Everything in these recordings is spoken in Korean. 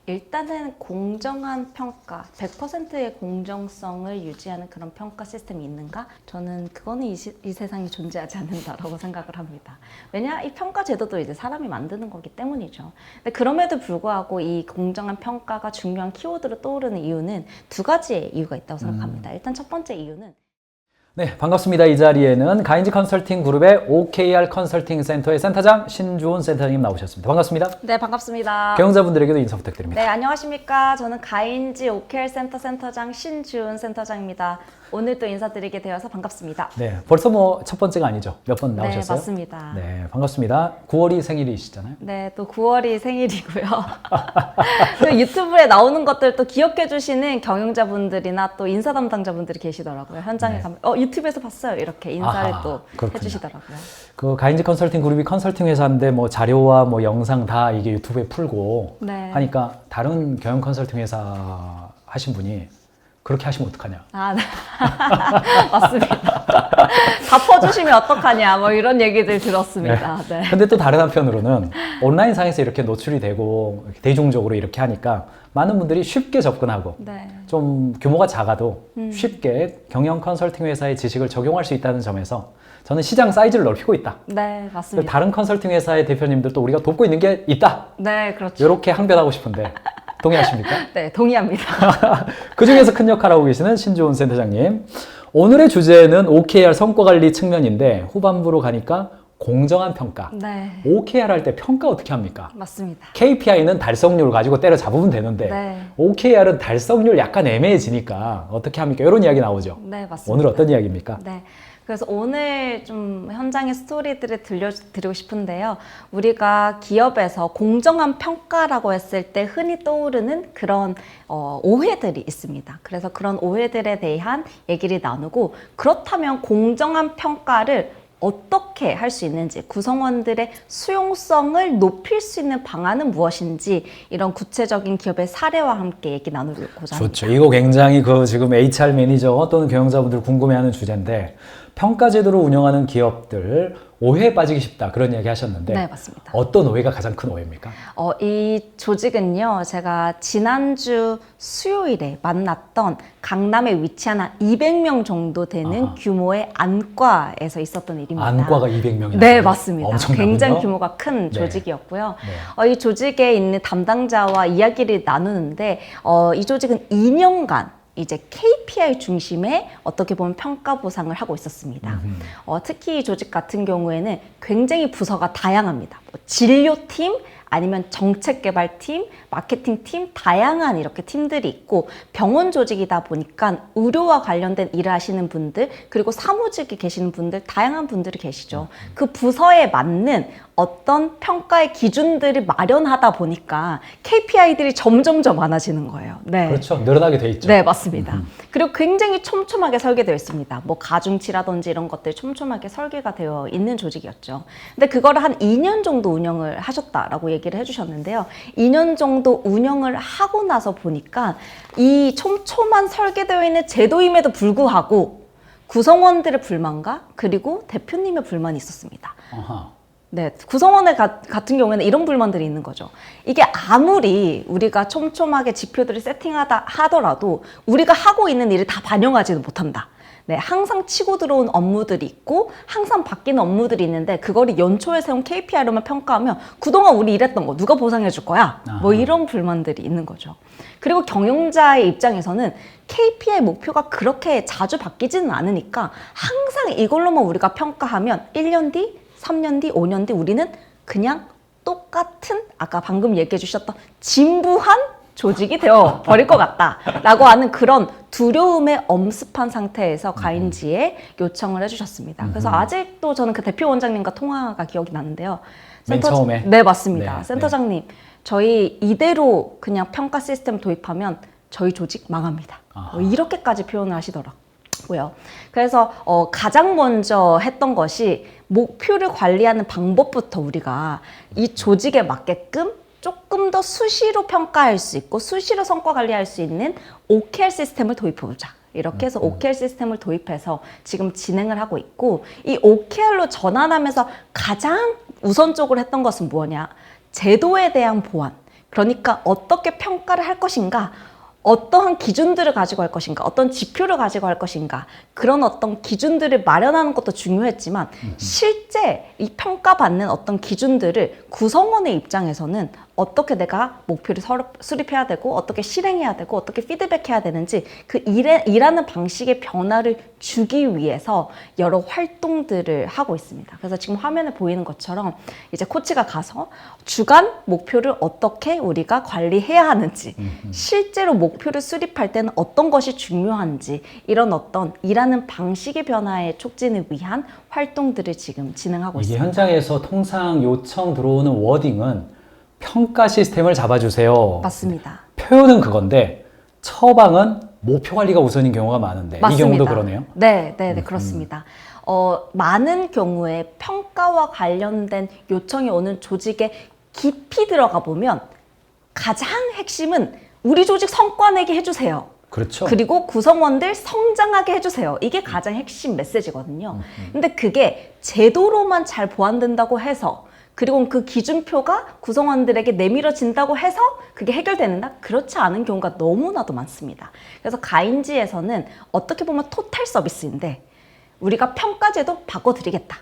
일단은 공정한 평가, 100%의 공정성을 유지하는 그런 평가 시스템이 있는가? 저는 그거는 이 세상에 존재하지 않는다라고 생각을 합니다. 왜냐? 이 평가 제도도 이제 사람이 만드는 거기 때문이죠. 근데 그럼에도 불구하고 이 공정한 평가가 중요한 키워드로 떠오르는 이유는 두 가지의 이유가 있다고 생각합니다. 일단 첫 번째 이유는 네, 반갑습니다. 이 자리에는 가인지 컨설팅 그룹의 OKR 컨설팅 센터의 센터장 신주온 센터장님 나오셨습니다. 반갑습니다. 네, 반갑습니다. 경영자분들에게도 인사 부탁드립니다. 네, 안녕하십니까. 저는 가인지 OKR 센터 센터장 신주은 센터장입니다. 오늘 또 인사드리게 되어서 반갑습니다. 네, 벌써 뭐 첫 번째가 아니죠. 몇 번 나오셨어요? 네, 맞습니다. 네, 반갑습니다. 9월이 생일이시잖아요. 네, 또 9월이 생일이고요. 또 유튜브에 나오는 것들 또 기억해 주시는 경영자분들이나 또 인사 담당자분들이 계시더라고요. 현장에 네. 가면 유튜브에서 봤어요. 이렇게 인사를 아하, 또 그렇군요. 해주시더라고요. 그 가인지 컨설팅 그룹이 컨설팅 회사인데 뭐 자료와 뭐 영상 다 이게 유튜브에 풀고 네. 하니까 다른 경영 컨설팅 회사 하신 분이 그렇게 하시면 어떡하냐. 아, 네. 맞습니다. 다 퍼주시면 어떡하냐, 뭐 이런 얘기들 들었습니다. 네. 근데 또 다른 한편으로는 온라인 상에서 이렇게 노출이 되고 대중적으로 이렇게 하니까 많은 분들이 쉽게 접근하고 네. 좀 규모가 작아도 쉽게 경영 컨설팅 회사의 지식을 적용할 수 있다는 점에서 저는 시장 사이즈를 넓히고 있다. 네, 맞습니다. 다른 컨설팅 회사의 대표님들도 우리가 돕고 있는 게 있다. 네, 그렇죠. 이렇게 항변하고 싶은데 동의하십니까? 네, 동의합니다. 그 중에서 큰 역할을 하고 계시는 신주온 센터장님. 오늘의 주제는 OKR 성과 관리 측면인데 후반부로 가니까 공정한 평가. 네, OKR 할 때 평가 어떻게 합니까? 맞습니다. KPI는 달성률 가지고 때려 잡으면 되는데 네. OKR은 달성률 약간 애매해지니까 어떻게 합니까? 이런 이야기 나오죠. 네, 맞습니다. 오늘 어떤 이야기입니까? 네. 그래서 오늘 좀 현장의 스토리들을 들려드리고 싶은데요. 우리가 기업에서 공정한 평가라고 했을 때 흔히 떠오르는 그런 오해들이 있습니다. 그래서 그런 오해들에 대한 얘기를 나누고 그렇다면 공정한 평가를 어떻게 할 수 있는지, 구성원들의 수용성을 높일 수 있는 방안은 무엇인지 이런 구체적인 기업의 사례와 함께 얘기 나누고자 합니다. 좋죠. 이거 굉장히 지금 HR 매니저 또는 경영자분들 궁금해하는 주제인데 평가 제도를 운영하는 기업들 오해에 빠지기 쉽다 그런 이야기 하셨는데 네, 맞습니다. 어떤 오해가 가장 큰 오해입니까? 이 조직은요, 제가 지난주 수요일에 만났던 강남에 위치한 한 200명 정도 되는 아하. 규모의 안과에서 있었던 일입니다. 안과가 200명이나 네, 맞습니다. 엄청나군요. 굉장히 규모가 큰 네. 조직이었고요. 네. 이 조직에 있는 담당자와 이야기를 나누는데 이 조직은 2년간 이제 KPI 중심의 어떻게 보면 평가 보상을 하고 있었습니다. 특히 이 조직 같은 경우에는 굉장히 부서가 다양합니다. 뭐 진료팀, 아니면 정책개발팀, 마케팅팀, 다양한 이렇게 팀들이 있고 병원 조직이다 보니까 의료와 관련된 일을 하시는 분들, 그리고 사무직에 계시는 분들, 다양한 분들이 계시죠. 그 부서에 맞는 어떤 평가의 기준들을 마련하다 보니까 KPI들이 점점점 많아지는 거예요. 네. 그렇죠. 늘어나게 돼 있죠. 네, 맞습니다. 그리고 굉장히 촘촘하게 설계되어 있습니다. 뭐 가중치라든지 이런 것들이 촘촘하게 설계가 되어 있는 조직이었죠. 근데 그거를 한 2년 정도 운영을 하셨다라고 얘기를 해주셨는데요. 2년 정도 운영을 하고 나서 보니까 이 촘촘한 설계되어 있는 제도임에도 불구하고 구성원들의 불만과 그리고 대표님의 불만이 있었습니다. 아하. 네, 구성원의 같은 경우에는 이런 불만들이 있는 거죠. 이게 아무리 우리가 촘촘하게 지표들을 세팅하다 하더라도 우리가 하고 있는 일을 다 반영하지는 못한다. 네, 항상 치고 들어온 업무들이 있고 항상 바뀌는 업무들이 있는데 그거를 연초에 세운 KPI로만 평가하면 그동안 우리 일했던 거 누가 보상해 줄 거야? 뭐 이런 불만들이 있는 거죠. 그리고 경영자의 입장에서는 KPI 목표가 그렇게 자주 바뀌지는 않으니까 항상 이걸로만 우리가 평가하면 1년 뒤 3년 뒤, 5년 뒤 우리는 그냥 똑같은 아까 방금 얘기해 주셨던 진부한 조직이 되어 버릴 것 같다라고 하는 그런 두려움에 엄습한 상태에서 가인지에 요청을 해주셨습니다. 그래서 아직도 저는 그 대표 원장님과 통화가 기억이 나는데요. 맨 처음에? 네, 맞습니다. 네, 센터장님, 저희 이대로 그냥 평가 시스템 도입하면 저희 조직 망합니다. 이렇게까지 표현을 하시더라고요. 그래서 가장 먼저 했던 것이 목표를 관리하는 방법부터 우리가 이 조직에 맞게끔 조금 더 수시로 평가할 수 있고 수시로 성과 관리할 수 있는 OKR 시스템을 도입해보자. 이렇게 해서 OKR 시스템을 도입해서 지금 진행을 하고 있고 이 OKR로 전환하면서 가장 우선적으로 했던 것은 뭐냐? 제도에 대한 보완. 그러니까 어떻게 평가를 할 것인가, 어떠한 기준들을 가지고 할 것인가, 어떤 지표를 가지고 할 것인가, 그런 어떤 기준들을 마련하는 것도 중요했지만 실제 이 평가받는 어떤 기준들을 구성원의 입장에서는 어떻게 내가 목표를 수립해야 되고 어떻게 실행해야 되고 어떻게 피드백해야 되는지 그 일하는 방식의 변화를 주기 위해서 여러 활동들을 하고 있습니다. 그래서 지금 화면에 보이는 것처럼 이제 코치가 가서 주간 목표를 어떻게 우리가 관리해야 하는지, 실제로 목표를 수립할 때는 어떤 것이 중요한지, 이런 어떤 일하는 방식의 변화의 촉진을 위한 활동들을 지금 진행하고 이게 있습니다. 현장에서 통상 요청 들어오는 워딩은 평가 시스템을 잡아주세요. 맞습니다. 표현은 그건데 처방은 목표 관리가 우선인 경우가 많은데 맞습니다. 이 경우도 그러네요. 네, 그렇습니다. 많은 경우에 평가와 관련된 요청이 오는 조직에 깊이 들어가 보면 가장 핵심은 우리 조직 성과 내게 해주세요. 그렇죠. 그리고 구성원들 성장하게 해주세요. 이게 가장 핵심 메시지거든요. 근데 그게 제도로만 잘 보완된다고 해서, 그리고 그 기준표가 구성원들에게 내밀어진다고 해서 그게 해결되는가? 그렇지 않은 경우가 너무나도 많습니다. 그래서 가인지에서는 어떻게 보면 토탈 서비스인데 우리가 평가제도 바꿔드리겠다.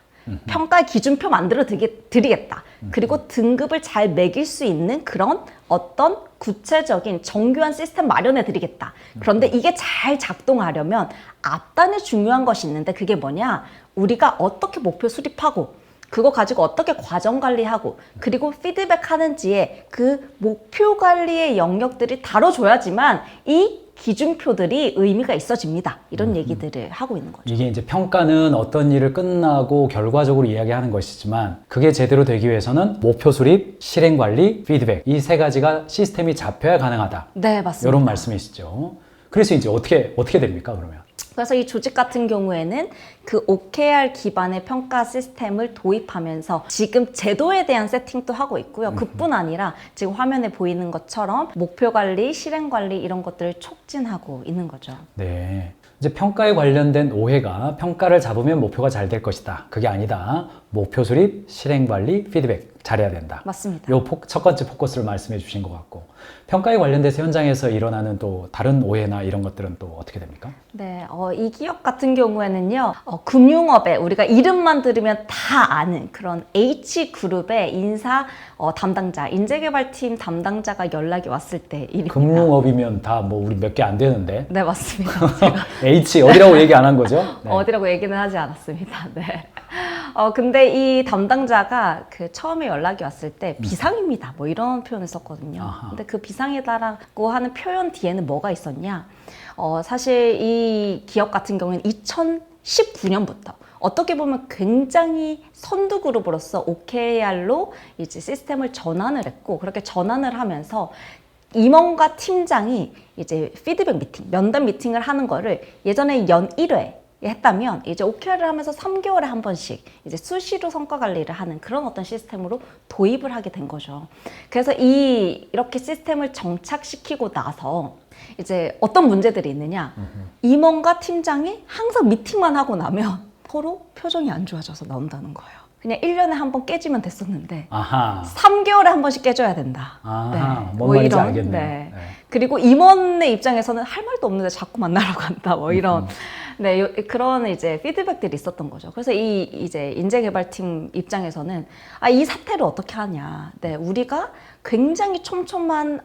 평가의 기준표 만들어 드리겠다. 그리고 등급을 잘 매길 수 있는 그런 어떤 구체적인 정교한 시스템 마련해 드리겠다. 그런데 이게 잘 작동하려면 앞단에 중요한 것이 있는데 그게 뭐냐? 우리가 어떻게 목표 수립하고 그거 가지고 어떻게 과정 관리하고 그리고 피드백 하는지에 그 목표 관리의 영역들이 다뤄줘야지만 이 기준표들이 의미가 있어집니다. 이런 얘기들을 하고 있는 거죠. 이게 이제 평가는 어떤 일을 끝나고 결과적으로 이야기하는 것이지만 그게 제대로 되기 위해서는 목표 수립, 실행 관리, 피드백 이 세 가지가 시스템이 잡혀야 가능하다. 네, 맞습니다. 이런 말씀이시죠. 그래서 이제 어떻게 됩니까, 그러면? 그래서 이 조직 같은 경우에는 그 OKR 기반의 평가 시스템을 도입하면서 지금 제도에 대한 세팅도 하고 있고요. 그뿐 아니라 지금 화면에 보이는 것처럼 목표 관리, 실행 관리 이런 것들을 촉진하고 있는 거죠. 네. 이제 평가에 관련된 오해가 평가를 잡으면 목표가 잘 될 것이다. 그게 아니다. 목표 수립, 실행 관리, 피드백 잘해야 된다. 맞습니다. 요 첫 번째 포커스를 말씀해 주신 것 같고 평가에 관련돼서 현장에서 일어나는 또 다른 오해나 이런 것들은 또 어떻게 됩니까? 네, 이 기업 같은 경우에는요, 금융업에 우리가 이름만 들으면 다 아는 그런 H그룹의 인사 담당자, 인재개발팀 담당자가 연락이 왔을 때 일입니다. 금융업이면 다 뭐 우리 몇 개 안 되는데 네, 맞습니다. 제가 H 어디라고 얘기 안 한 거죠? 네. 어디라고 얘기는 하지 않았습니다. 네. 근데 이 담당자가 그 처음에 연락이 왔을 때 비상입니다. 뭐 이런 표현을 썼거든요. 아하. 근데 그 비상이다라고 하는 표현 뒤에는 뭐가 있었냐? 사실 이 기업 같은 경우는 2019년부터 어떻게 보면 굉장히 선두 그룹으로서 OKR로 이제 시스템을 전환을 했고 그렇게 전환을 하면서 임원과 팀장이 이제 피드백 미팅, 면담 미팅을 하는 거를 예전에 연 1회 했다면 이제 OKR을 하면서 3개월에 한 번씩 이제 수시로 성과 관리를 하는 그런 어떤 시스템으로 도입을 하게 된 거죠. 그래서 이렇게 시스템을 정착시키고 나서 이제 어떤 문제들이 있느냐. 임원과 팀장이 항상 미팅만 하고 나면 서로 표정이 안 좋아져서 나온다는 거예요. 그냥 1년에 한 번 깨지면 됐었는데 아하. 3개월에 한 번씩 깨져야 된다. 아하. 뭔 말인지 알겠네요. 네. 네. 그리고 임원의 입장에서는 할 말도 없는데 자꾸 만나러 간다. 뭐 이런 네, 그런 이제 피드백들이 있었던 거죠. 그래서 이제 인재개발팀 입장에서는 이 사태를 어떻게 하냐. 네, 우리가 굉장히 촘촘한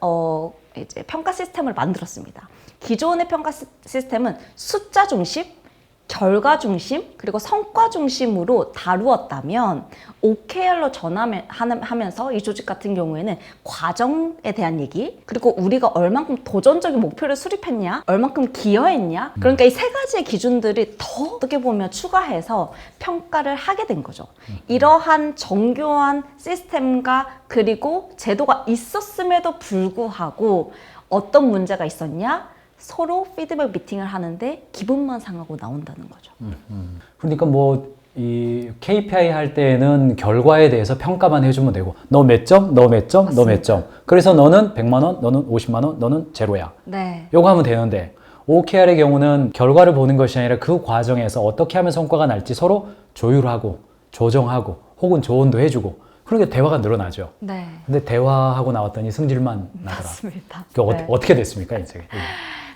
이제 평가 시스템을 만들었습니다. 기존의 평가 시스템은 숫자 중심, 결과 중심, 그리고 성과 중심으로 다루었다면 OKR로 전환하면서 이 조직 같은 경우에는 과정에 대한 얘기, 그리고 우리가 얼만큼 도전적인 목표를 수립했냐, 얼만큼 기여했냐, 그러니까 이 세 가지의 기준들이 더 어떻게 보면 추가해서 평가를 하게 된 거죠. 이러한 정교한 시스템과 그리고 제도가 있었음에도 불구하고 어떤 문제가 있었냐? 서로 피드백 미팅을 하는데 기분만 상하고 나온다는 거죠. 그러니까 뭐 이 KPI 할 때는 결과에 대해서 평가만 해주면 되고 너 몇 점, 너 몇 점, 너 몇 점. 그래서 너는 100만 원, 너는 50만 원, 너는 제로야. 네. 요거 하면 되는데 OKR의 경우는 결과를 보는 것이 아니라 그 과정에서 어떻게 하면 성과가 날지 서로 조율하고 조정하고 혹은 조언도 해주고 그러니까 대화가 늘어나죠. 네. 근데 대화하고 나왔더니 승질만 나더라. 맞습니다. 그 네. 어떻게 됐습니까, 이제?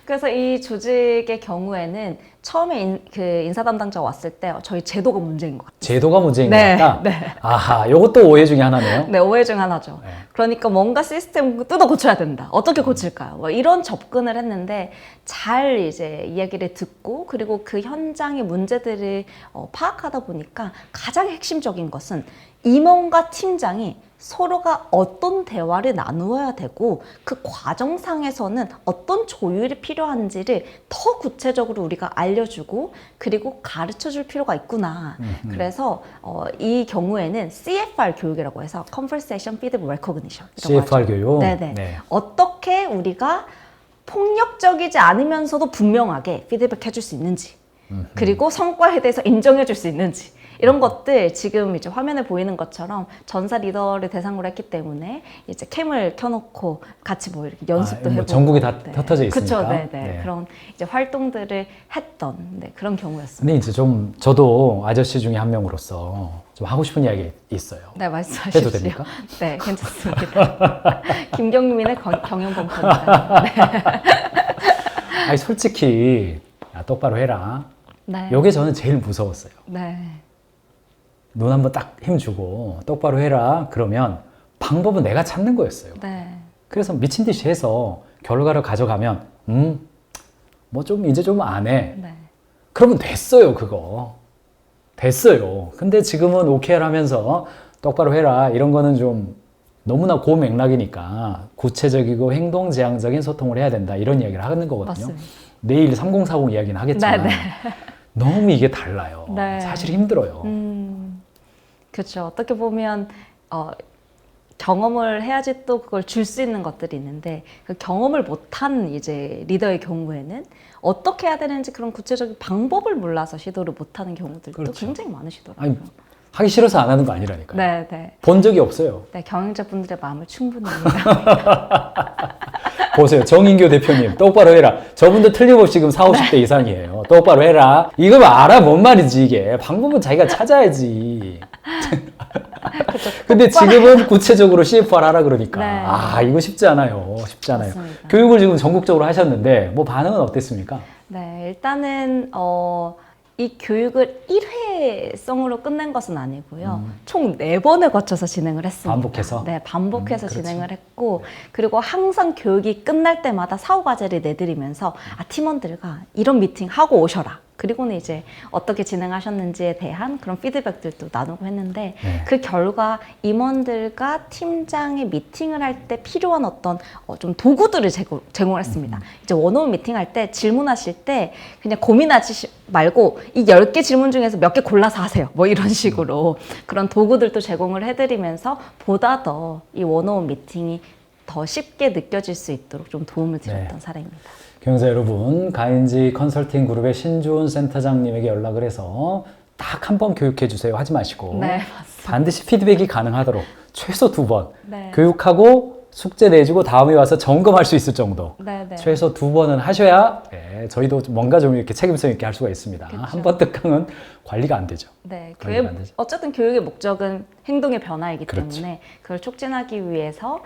그래서 이 조직의 경우에는 처음에 인사 담당자가 왔을 때 저희 제도가 문제인 것 같아요. 제도가 문제인 네, 것 같다? 네. 아하, 요것도 오해 중에 하나네요. 네, 오해 중 하나죠. 네. 그러니까 뭔가 시스템 뜯어 고쳐야 된다. 어떻게 고칠까요? 뭐 이런 접근을 했는데 잘 이제 이야기를 듣고 그리고 그 현장의 문제들을 파악하다 보니까 가장 핵심적인 것은 임원과 팀장이 서로가 어떤 대화를 나누어야 되고 그 과정상에서는 어떤 조율이 필요한지를 더 구체적으로 우리가 알려주고 그리고 가르쳐줄 필요가 있구나. 그래서 이 경우에는 CFR 교육이라고 해서 Conversation Feedback Recognition. CFR 교육? 네네. 네. 어떻게 우리가 폭력적이지 않으면서도 분명하게 피드백 해줄 수 있는지 그리고 성과에 대해서 인정해 줄 수 있는지 이런 것들 지금 이제 화면에 보이는 것처럼 전사 리더를 대상으로 했기 때문에 이제 캠을 켜놓고 같이 뭐 이렇게 연습도 해보고 전국에 다 흩어져 있으니까. 그쵸, 네네. 네. 그런 이제 활동들을 했던 그런 경우였습니다. 근데 이제 좀 저도 아저씨 중에 한 명으로서 좀 하고 싶은 이야기 있어요. 네, 말씀하십시오. 해도 됩니까? 네, 괜찮습니다. 김경민의 경영범퍼입니다. 네. 아니 솔직히 야, 똑바로 해라. 네. 요게 저는 제일 무서웠어요. 네. 눈 한번 딱 힘주고 똑바로 해라. 그러면 방법은 내가 찾는 거였어요. 네. 그래서 미친 듯이 해서 결과를 가져가면 뭐 좀 이제 좀 안 해. 네. 그러면 됐어요, 그거. 됐어요. 근데 지금은 OKR 하면서 똑바로 해라. 이런 거는 좀 너무나 고맥락이니까 구체적이고 행동지향적인 소통을 해야 된다. 이런 이야기를 하는 거거든요. 맞습니다. 내일 3040 이야기는 하겠지만 네, 네. 너무 이게 달라요. 네. 사실 힘들어요. 그렇죠. 어떻게 보면 경험을 해야지 또 그걸 줄 수 있는 것들이 있는데 그 경험을 못한 이제 리더의 경우에는 어떻게 해야 되는지 그런 구체적인 방법을 몰라서 시도를 못하는 경우들도 그렇죠. 굉장히 많으시더라고요. 아니, 하기 싫어서 안 하는 거 아니라니까요. 네, 네. 본 적이 없어요. 네, 경영자분들의 마음을 충분히 이해합니다. 보세요. 정인교 대표님 똑바로 해라. 저분도 틀림없이 지금 40, 50대 이상이에요. 똑바로 해라. 이거 알아 뭔 말이지 이게. 방법은 자기가 찾아야지. 그쵸, 근데 똑바로 지금은 구체적으로 CFR 하라 그러니까. 네. 아 이거 쉽지 않아요. 쉽지 않아요. 맞습니다. 교육을 지금 전국적으로 하셨는데 뭐 반응은 어땠습니까? 네, 일단은 이 교육을 1회성으로 끝낸 것은 아니고요. 총 4번에 거쳐서 진행을 했습니다. 반복해서? 네, 반복해서 그렇죠. 진행을 했고 그리고 항상 교육이 끝날 때마다 사후 과제를 내드리면서 팀원들과 이런 미팅 하고 오셔라. 그리고는 이제 어떻게 진행하셨는지에 대한 그런 피드백들도 나누고 했는데 네. 그 결과 임원들과 팀장의 미팅을 할 때 필요한 어떤 좀 도구들을 제공을 했습니다. 이제 원어원 미팅할 때 질문하실 때 그냥 고민하지 말고 이 10개 질문 중에서 몇 개 골라서 하세요. 뭐 이런 식으로 그런 도구들도 제공을 해드리면서 보다 더 이 원어원 미팅이 더 쉽게 느껴질 수 있도록 좀 도움을 드렸던 네. 사례입니다. 경영자 여러분, 가인지 컨설팅 그룹의 신주훈 센터장님에게 연락을 해서 딱 한 번 교육해 주세요 하지 마시고 네, 맞습니다. 반드시 피드백이 가능하도록 최소 2번 네. 교육하고 숙제 내주고 다음에 와서 점검할 수 있을 정도 네, 네. 최소 2번은 하셔야 저희도 뭔가 좀 이렇게 책임성 있게 할 수가 있습니다. 그쵸. 한 번 특강은 관리가 안 되죠. 네, 관리가 안 되죠. 어쨌든 교육의 목적은 행동의 변화이기 그렇죠. 때문에 그걸 촉진하기 위해서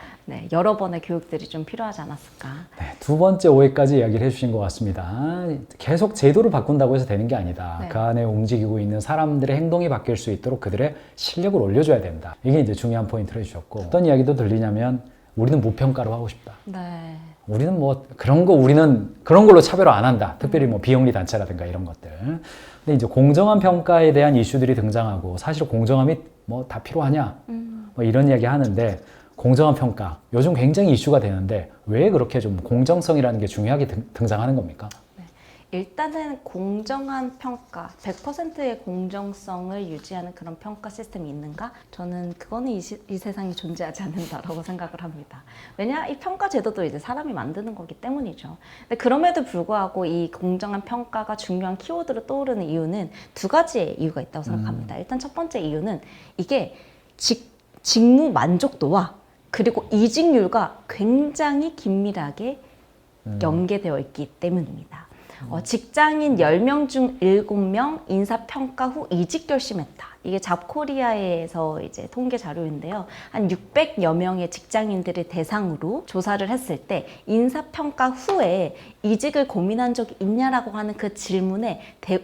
여러 번의 교육들이 좀 필요하지 않았을까. 네, 두 번째 오해까지 이야기를 해주신 것 같습니다. 계속 제도를 바꾼다고 해서 되는 게 아니다. 네. 그 안에 움직이고 있는 사람들의 행동이 바뀔 수 있도록 그들의 실력을 올려줘야 된다. 이게 이제 중요한 포인트를 해주셨고 어떤 이야기도 들리냐면 우리는 무평가로 하고 싶다. 네, 우리는 뭐 우리는 그런 걸로 차별화 안 한다. 특별히 뭐 비영리 단체라든가 이런 것들. 근데 이제 공정한 평가에 대한 이슈들이 등장하고 사실 공정함이 뭐 다 필요하냐? 뭐 이런 이야기 하는데 공정한 평가 요즘 굉장히 이슈가 되는데 왜 그렇게 좀 공정성이라는 게 중요하게 등장하는 겁니까? 일단은 공정한 평가, 100%의 공정성을 유지하는 그런 평가 시스템이 있는가? 저는 그거는 이 세상에 존재하지 않는다라고 생각을 합니다. 왜냐? 이 평가 제도도 이제 사람이 만드는 거기 때문이죠. 근데 그럼에도 불구하고 이 공정한 평가가 중요한 키워드로 떠오르는 이유는 두 가지의 이유가 있다고 생각합니다. 일단 첫 번째 이유는 이게 직무 만족도와 그리고 이직률과 굉장히 긴밀하게 연계되어 있기 때문입니다. 직장인 10명 중 7명 인사평가 후 이직 결심했다. 이게 잡코리아에서 이제 통계 자료인데요. 한 600여 명의 직장인들을 대상으로 조사를 했을 때 인사평가 후에 이직을 고민한 적이 있냐라고 하는 그 질문에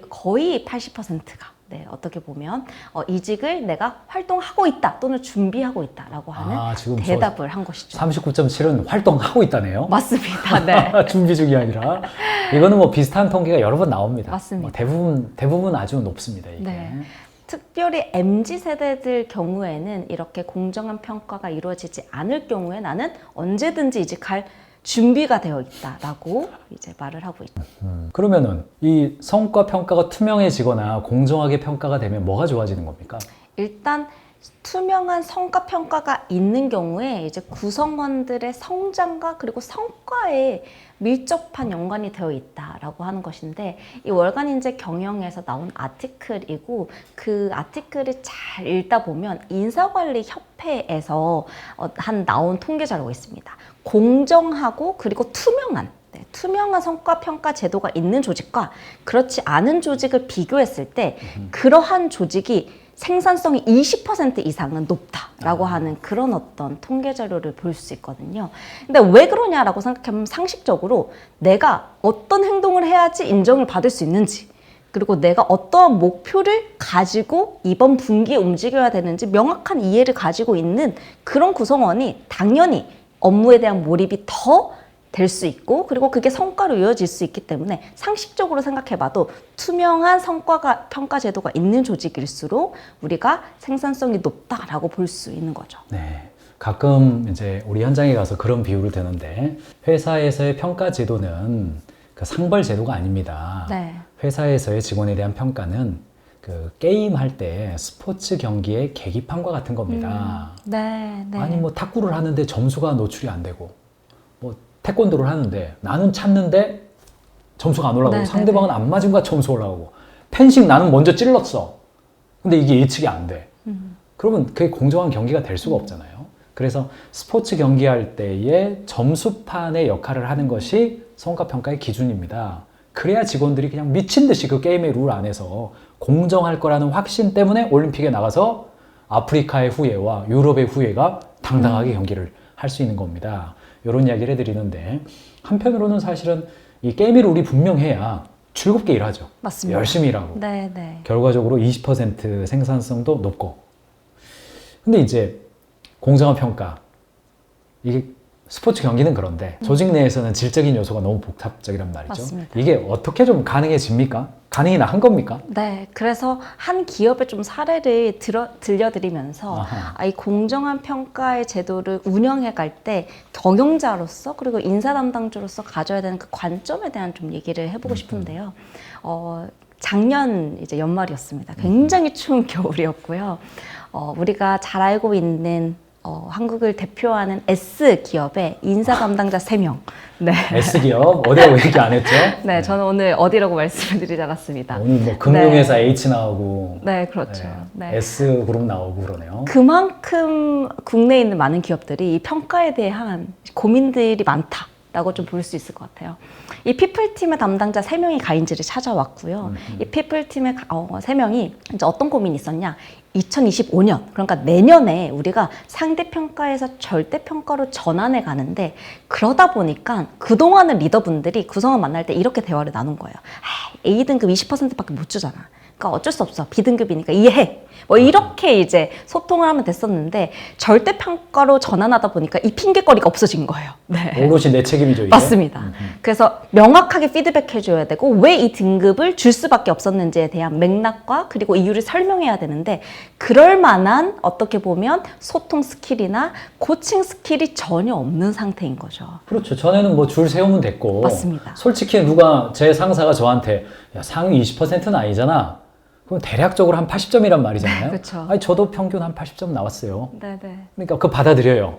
거의 80%가 어떻게 보면 이직을 내가 활동하고 있다 또는 준비하고 있다라고 하는 지금 대답을 한 것이죠. 39.7은 활동하고 있다네요. 맞습니다. 네. 준비 중이 아니라. 이거는 뭐 비슷한 통계가 여러 번 나옵니다. 맞습니다. 뭐 대부분 아주 높습니다. 이게. 네. 특별히 MZ세대들 경우에는 이렇게 공정한 평가가 이루어지지 않을 경우에 나는 언제든지 이직할 준비가 되어 있다라고 이제 말을 하고 있죠. 그러면은 이 성과 평가가 투명해지거나 공정하게 평가가 되면 뭐가 좋아지는 겁니까? 일단 투명한 성과 평가가 있는 경우에 이제 구성원들의 성장과 그리고 성과에 밀접한 연관이 되어 있다라고 하는 것인데, 이 월간인재 경영에서 나온 아티클이고, 그 아티클을 잘 읽다 보면 인사관리협회에서 나온 통계 자료가 있습니다. 공정하고 그리고 투명한 성과평가 제도가 있는 조직과 그렇지 않은 조직을 비교했을 때 그러한 조직이 생산성이 20% 이상은 높다라고 하는 그런 어떤 통계 자료를 볼 수 있거든요. 근데 왜 그러냐라고 생각하면 상식적으로 내가 어떤 행동을 해야지 인정을 받을 수 있는지, 그리고 내가 어떠한 목표를 가지고 이번 분기에 움직여야 되는지 명확한 이해를 가지고 있는 그런 구성원이 당연히 업무에 대한 몰입이 더 될 수 있고, 그리고 그게 성과로 이어질 수 있기 때문에 상식적으로 생각해봐도 투명한 성과 평가 제도가 있는 조직일수록 우리가 생산성이 높다라고 볼 수 있는 거죠. 네. 가끔 이제 우리 현장에 가서 그런 비유를 드는데, 회사에서의 평가 제도는 그 상벌 제도가 아닙니다. 네. 회사에서의 직원에 대한 평가는 그 게임 할 때 스포츠 경기의 계기판과 같은 겁니다. 네. 아니 뭐 탁구를 하는데 점수가 노출이 안 되고, 뭐 태권도를 하는데 나는 찼는데 점수가 안 올라가고 상대방은 안 맞은 거야 점수 올라가고, 펜싱 나는 먼저 찔렀어. 근데 이게 예측이 안 돼. 그러면 그게 공정한 경기가 될 수가 없잖아요. 그래서 스포츠 경기할 때의 점수판의 역할을 하는 것이 성과평가의 기준입니다. 그래야 직원들이 그냥 미친 듯이 그 게임의 룰 안에서 공정할 거라는 확신 때문에 올림픽에 나가서 아프리카의 후예와 유럽의 후예가 당당하게 경기를 할 수 있는 겁니다. 이런 이야기를 해드리는데, 한편으로는 사실은 이 게임의 룰이 분명해야 즐겁게 일하죠. 맞습니다. 열심히 일하고. 네. 결과적으로 20% 생산성도 높고. 근데 이제 공정한 평가, 이게 스포츠 경기는 그런데 조직 내에서는 질적인 요소가 너무 복합적이란 말이죠. 맞습니다. 이게 어떻게 좀 가능해집니까? 가능이나 한 겁니까? 네, 그래서 한 기업의 좀 사례를 들려드리면서 이 공정한 평가의 제도를 운영해 갈 때 경영자로서 그리고 인사 담당자로서 가져야 되는 그 관점에 대한 좀 얘기를 해보고 싶은데요. 작년 이제 연말이었습니다. 굉장히 추운 겨울이었고요. 우리가 잘 알고 있는 한국을 대표하는 S기업의 인사 담당자 3명. 네. S기업? 어디라고 얘기 안 했죠? 네, 저는 오늘 어디라고 말씀을 드리지 않았습니다. 오늘 뭐 금융회사 H 나오고. 네, 그렇죠. 네. S그룹 나오고 그러네요. 그만큼 국내에 있는 많은 기업들이 이 평가에 대한 고민들이 많다라고 좀 볼 수 있을 것 같아요. 이 피플팀의 담당자 3명이 가인지를 찾아왔고요. 이 피플팀의 3명이 이제 어떤 고민이 있었냐. 2025년, 그러니까 내년에 우리가 상대평가에서 절대평가로 전환해 가는데, 그러다 보니까 그동안의 리더분들이 구성원 만날 때 이렇게 대화를 나눈 거예요. A등급 20%밖에 못 주잖아. 그러니까 어쩔 수 없어. B등급이니까 이해해. 뭐 이렇게 이제 소통을 하면 됐었는데, 절대평가로 전환하다 보니까 이 핑계거리가 없어진 거예요. 네. 오롯이 내 책임이죠, 이게. 맞습니다. 그래서 명확하게 피드백해줘야 되고, 왜 이 등급을 줄 수밖에 없었는지에 대한 맥락과 그리고 이유를 설명해야 되는데, 그럴 만한 어떻게 보면 소통 스킬이나 코칭 스킬이 전혀 없는 상태인 거죠. 그렇죠. 전에는 뭐 줄 세우면 됐고. 맞습니다. 솔직히 누가, 제 상사가 저한테 야, 상위 20%는 아니잖아. 그럼 대략적으로 한 80점이란 말이잖아요. 그렇죠. 아니, 저도 평균 한 80점 나왔어요. 네네. 그러니까 그거 받아들여요.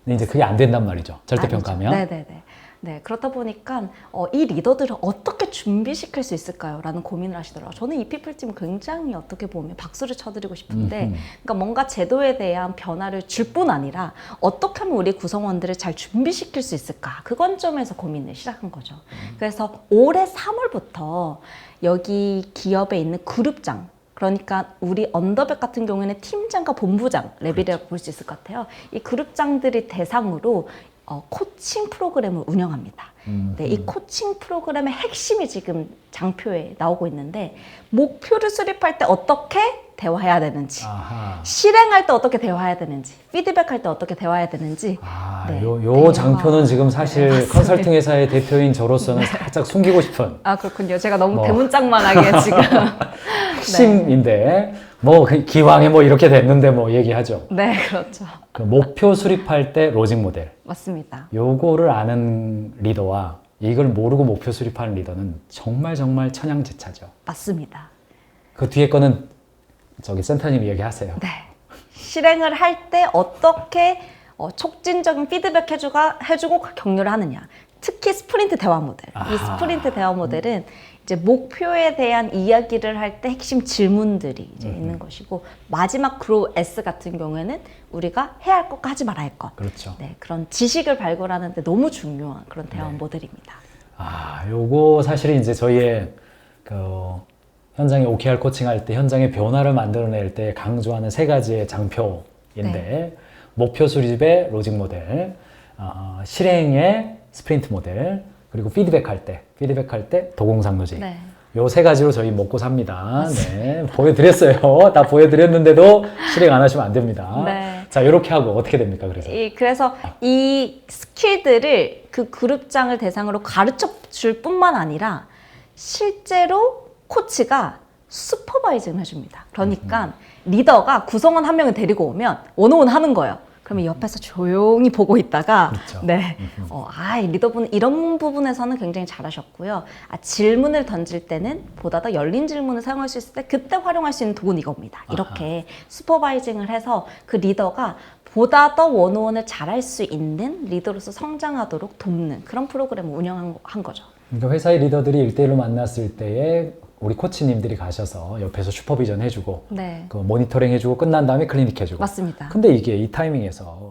근데 이제 그게 안 된단 말이죠. 절대평가하면. 네네네. 네, 그렇다 보니까 이 리더들을 어떻게 준비시킬 수 있을까요? 라는 고민을 하시더라고요. 저는 이 피플팀 굉장히 어떻게 보면 박수를 쳐드리고 싶은데, 그러니까 뭔가 제도에 대한 변화를 줄 뿐 아니라 어떻게 하면 우리 구성원들을 잘 준비시킬 수 있을까? 그 관점에서 고민을 시작한 거죠. 그래서 올해 3월부터 여기 기업에 있는 그룹장, 그러니까 우리 언더백 같은 경우에는 팀장과 본부장 레벨이라고 볼 수 있을 것 같아요. 이 그룹장들이 대상으로 코칭 프로그램을 운영합니다. 네, 이 코칭 프로그램의 핵심이 지금 장표에 나오고 있는데 목표를 수립할 때 어떻게 대화해야 되는지, 아하. 실행할 때 어떻게 대화해야 되는지, 피드백할 때 어떻게 대화해야 되는지. 네, 요 장표는 지금 사실 맞습니다. 컨설팅 회사의 대표인 저로서는 살짝 숨기고 싶은 아, 그렇군요. 제가 너무 뭐. 대문짝만하게 지금. 핵심인데 뭐 기왕에 뭐 이렇게 됐는데 뭐 얘기하죠. 네, 그렇죠. 그 목표 수립할 때 로직 모델. 맞습니다. 요거를 아는 리더와 이걸 모르고 목표 수립하는 리더는 정말 정말 천양지차죠. 맞습니다. 그 뒤에 거는 저기 센터님 얘기하세요. 네. 실행을 할 때 어떻게 촉진적인 피드백 해주고 격려를 하느냐. 특히 스프린트 대화 모델. 이 아하. 스프린트 대화 모델은 이제 목표에 대한 이야기를 할 때 핵심 질문들이 이제 있는 것이고, 마지막 그로우 S 같은 경우에는 우리가 해야 할 것과 하지 말아야 할 것. 그렇죠. 네, 그런 지식을 발굴하는 데 너무 중요한 그런 대화 네. 모델입니다. 요거 사실은 이제 저희의 그 현장에 OKR 코칭할 때 현장의 변화를 만들어낼 때 강조하는 세 가지의 장표인데 네. 목표 수립의 로직 모델, 실행의 스프린트 모델, 그리고 피드백할 때 도공상로직. 네. 요 세 가지로 저희 먹고 삽니다. 네, 보여드렸어요. 다 보여드렸는데도 실행 안 하시면 안 됩니다. 네. 자, 이렇게 하고 어떻게 됩니까? 그래서 이 스킬들을 그 그룹장을 대상으로 가르쳐 줄 뿐만 아니라 실제로 코치가 슈퍼바이징을 해줍니다. 그러니까 리더가 구성원 한 명을 데리고 오면 원오원 하는 거예요. 그러면 옆에서 조용히 보고 있다가 그렇죠. 네, 이 리더분 이런 부분에서는 굉장히 잘하셨고요. 질문을 던질 때는 보다 더 열린 질문을 사용할 수 있을 때 그때 활용할 수 있는 도구는 이겁니다. 이렇게 슈퍼바이징을 해서 그 리더가 보다 더 원오원을 잘할 수 있는 리더로서 성장하도록 돕는 그런 프로그램을 운영한 거죠. 그러니까 회사의 리더들이 1대1로 만났을 때에 우리 코치님들이 가셔서 옆에서 슈퍼비전 해주고 네, 그 모니터링 해주고 끝난 다음에 클리닉 해주고 맞습니다. 근데 이게 이 타이밍에서